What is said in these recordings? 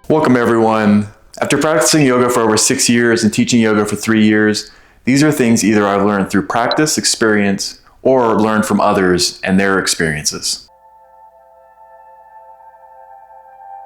Welcome everyone. After practicing yoga for over 6 years and teaching yoga for 3 years, these are things either I've learned through practice, experience, or learned from others and their experiences.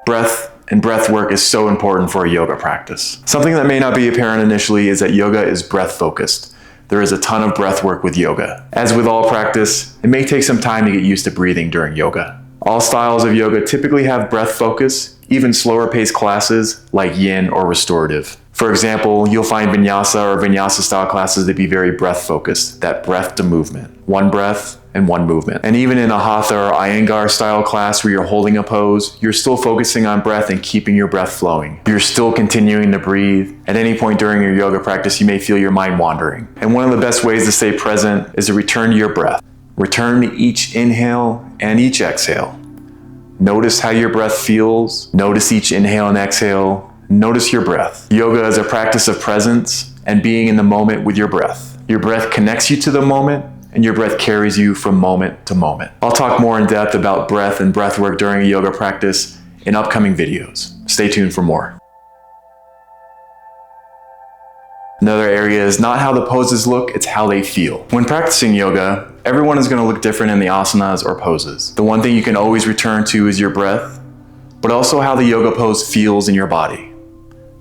Breath and breath work is so important for a yoga practice. Something that may not be apparent initially is that yoga is breath focused. There is a ton of breath work with yoga. As with all practice, it may take some time to get used to breathing during yoga. All styles of yoga typically have breath focus, even slower paced classes like yin or restorative. For example, you'll find vinyasa or vinyasa style classes to be very breath focused, that breath to movement. One breath and one movement. And even in a hatha or Iyengar style class where you're holding a pose, you're still focusing on breath and keeping your breath flowing. You're still continuing to breathe. At any point during your yoga practice, you may feel your mind wandering. And one of the best ways to stay present is to return to your breath. Return to each inhale and each exhale. Notice how your breath feels. Notice each inhale and exhale. Notice your breath. Yoga is a practice of presence and being in the moment with your breath. Your breath connects you to the moment, and your breath carries you from moment to moment. I'll talk more in depth about breath and breath work during a yoga practice in upcoming videos. Stay tuned for more. Another area is not how the poses look, it's how they feel. When practicing yoga, everyone is going to look different in the asanas or poses. The one thing you can always return to is your breath, but also how the yoga pose feels in your body.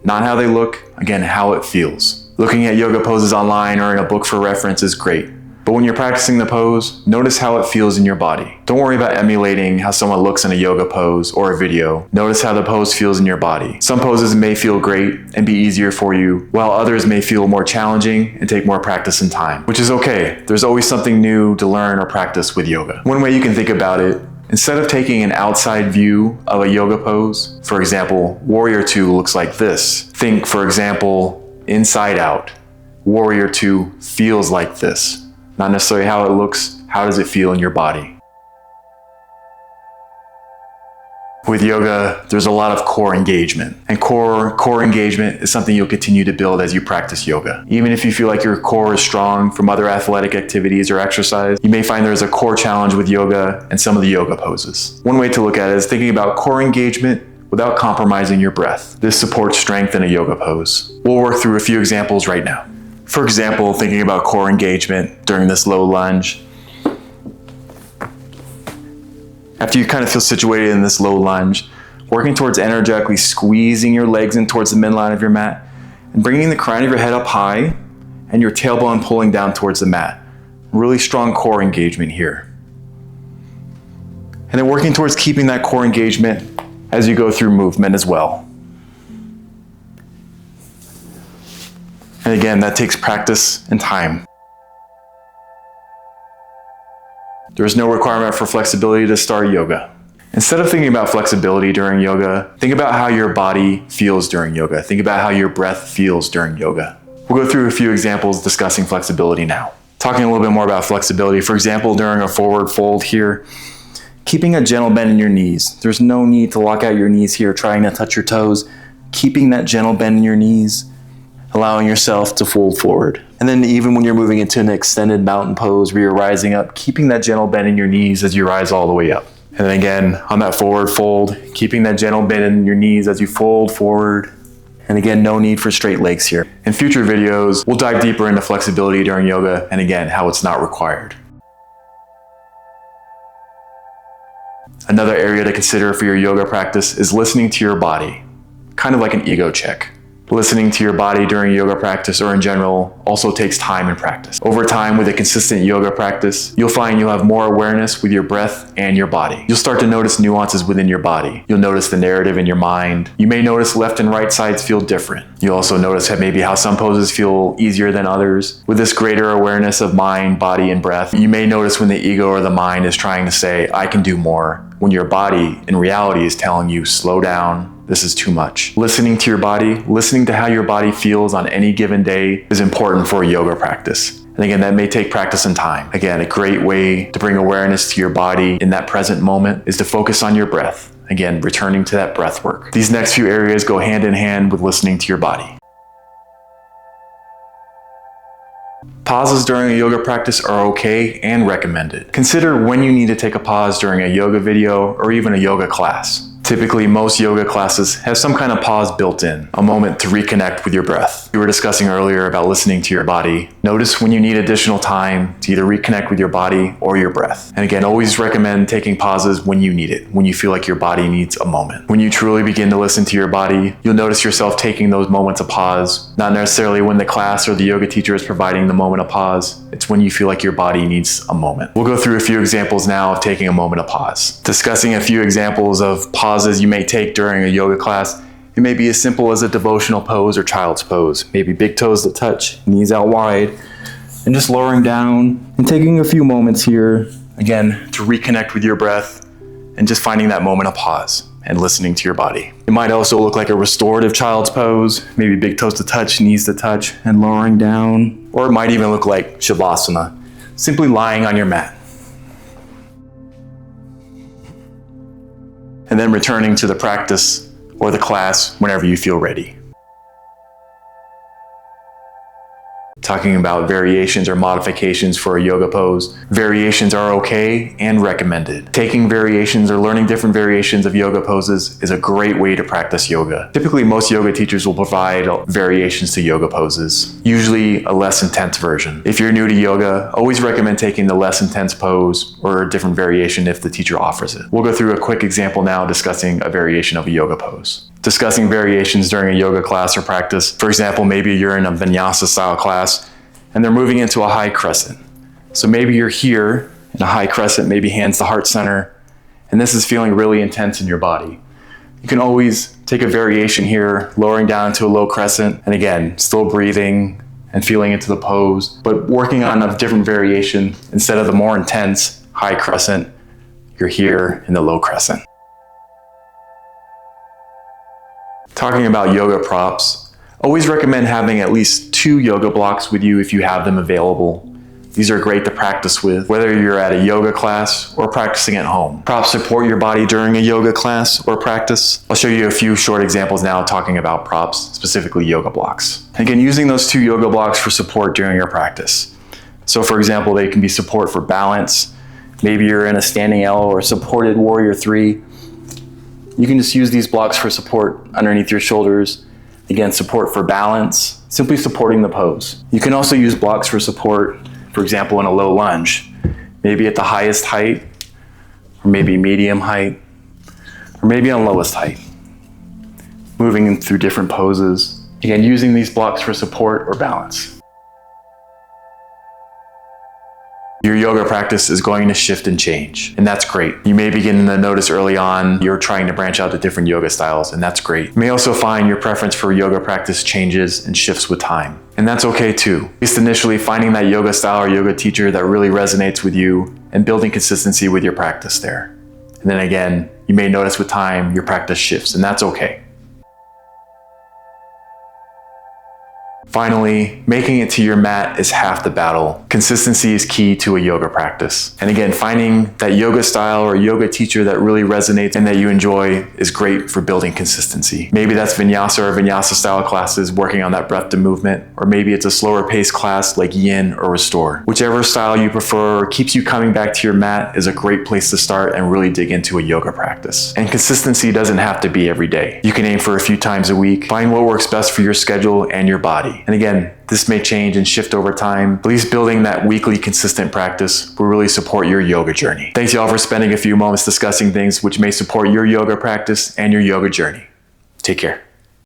Not how they look, again, how it feels. Looking at yoga poses online or in a book for reference is great. But when you're practicing the pose, notice how it feels in your body. Don't worry about emulating how someone looks in a yoga pose or a video. Notice how the pose feels in your body. Some poses may feel great and be easier for you, while others may feel more challenging and take more practice and time, which is okay. There's always something new to learn or practice with yoga. One way you can think about it, instead of taking an outside view of a yoga pose, for example, Warrior Two looks like this. Think, for example, inside out. Warrior Two feels like this. Not necessarily how it looks, how does it feel in your body? With yoga, there's a lot of core engagement. And core engagement is something you'll continue to build as you practice yoga. Even if you feel like your core is strong from other athletic activities or exercise, you may find there's a core challenge with yoga and some of the yoga poses. One way to look at it is thinking about core engagement without compromising your breath. This supports strength in a yoga pose. We'll work through a few examples right now. For example, thinking about core engagement during this low lunge. After you kind of feel situated in this low lunge, working towards energetically squeezing your legs in towards the midline of your mat and bringing the crown of your head up high and your tailbone pulling down towards the mat. Really strong core engagement here. And then working towards keeping that core engagement as you go through movement as well. And again, that takes practice and time. There is no requirement for flexibility to start yoga. Instead of thinking about flexibility during yoga, think about how your body feels during yoga. Think about how your breath feels during yoga. We'll go through a few examples discussing flexibility now. Talking a little bit more about flexibility, for example, during a forward fold here, keeping a gentle bend in your knees. There's no need to lock out your knees here, trying to touch your toes. Keeping that gentle bend in your knees, allowing yourself to fold forward. And then even when you're moving into an extended mountain pose where you're rising up, keeping that gentle bend in your knees as you rise all the way up. And then again, on that forward fold, keeping that gentle bend in your knees as you fold forward. And again, no need for straight legs here. In future videos, we'll dive deeper into flexibility during yoga and again, how it's not required. Another area to consider for your yoga practice is listening to your body, kind of like an ego check. Listening to your body during yoga practice or in general also takes time and practice. Over time, with a consistent yoga practice, you'll find you'll have more awareness with your breath and your body. You'll start to notice nuances within your body. You'll notice the narrative in your mind. You may notice left and right sides feel different. You'll also notice that maybe how some poses feel easier than others. With this greater awareness of mind, body, and breath, you may notice when the ego or the mind is trying to say, I can do more, when your body in reality is telling you, slow down, this is too much. Listening to your body, listening to how your body feels on any given day is important for a yoga practice. And again, that may take practice and time. Again, a great way to bring awareness to your body in that present moment is to focus on your breath. Again, returning to that breath work. These next few areas go hand in hand with listening to your body. Pauses during a yoga practice are okay and recommended. Consider when you need to take a pause during a yoga video or even a yoga class. Typically, most yoga classes have some kind of pause built in, a moment to reconnect with your breath. We were discussing earlier about listening to your body. Notice when you need additional time to either reconnect with your body or your breath. And again, always recommend taking pauses when you need it, when you feel like your body needs a moment. When you truly begin to listen to your body, you'll notice yourself taking those moments of pause, not necessarily when the class or the yoga teacher is providing the moment of pause. It's when you feel like your body needs a moment. We'll go through a few examples now of taking a moment of pause. Discussing a few examples of pauses you may take during a yoga class. It may be as simple as a devotional pose or child's pose. Maybe big toes to touch, knees out wide, and just lowering down and taking a few moments here, again, to reconnect with your breath and just finding that moment of pause and listening to your body. It might also look like a restorative child's pose, maybe big toes to touch, knees to touch, and lowering down. Or it might even look like Shavasana, simply lying on your mat. And then returning to the practice or the class whenever you feel ready. Talking about variations or modifications for a yoga pose. Variations are okay and recommended. Taking variations or learning different variations of yoga poses is a great way to practice yoga. Typically, most yoga teachers will provide variations to yoga poses, usually a less intense version. If you're new to yoga, always recommend taking the less intense pose or a different variation if the teacher offers it. We'll go through a quick example now discussing a variation of a yoga pose. Discussing variations during a yoga class or practice. For example, maybe you're in a vinyasa style class and they're moving into a high crescent. So maybe you're here in a high crescent, maybe hands to heart center, and this is feeling really intense in your body. You can always take a variation here, lowering down to a low crescent, and again, still breathing and feeling into the pose, but working on a different variation. Instead of the more intense high crescent, you're here in the low crescent. Talking about yoga props, always recommend having at least 2 yoga blocks with you if you have them available. These are great to practice with, whether you're at a yoga class or practicing at home. Props support your body during a yoga class or practice. I'll show you a few short examples now talking about props, specifically yoga blocks. Again, using those 2 yoga blocks for support during your practice. So for example, they can be support for balance. Maybe you're in a standing L or supported warrior 3. You can just use these blocks for support underneath your shoulders. Again, support for balance, simply supporting the pose. You can also use blocks for support, for example, in a low lunge, maybe at the highest height, or maybe medium height, or maybe on lowest height. Moving through different poses. Again, using these blocks for support or balance. Your yoga practice is going to shift and change, and that's great. You may begin to notice early on you're trying to branch out to different yoga styles, and that's great. You may also find your preference for yoga practice changes and shifts with time, and that's okay too. At least initially, finding that yoga style or yoga teacher that really resonates with you and building consistency with your practice there. And then again, you may notice with time your practice shifts, and that's okay. Finally, making it to your mat is half the battle. Consistency is key to a yoga practice. And again, finding that yoga style or yoga teacher that really resonates and that you enjoy is great for building consistency. Maybe that's vinyasa or vinyasa style classes working on that breath to movement, or maybe it's a slower paced class like yin or restore. Whichever style you prefer or keeps you coming back to your mat is a great place to start and really dig into a yoga practice. And consistency doesn't have to be every day. You can aim for a few times a week. Find what works best for your schedule and your body. And again, this may change and shift over time. At least building that weekly consistent practice will really support your yoga journey. Thanks y'all for spending a few moments discussing things which may support your yoga practice and your yoga journey. Take care.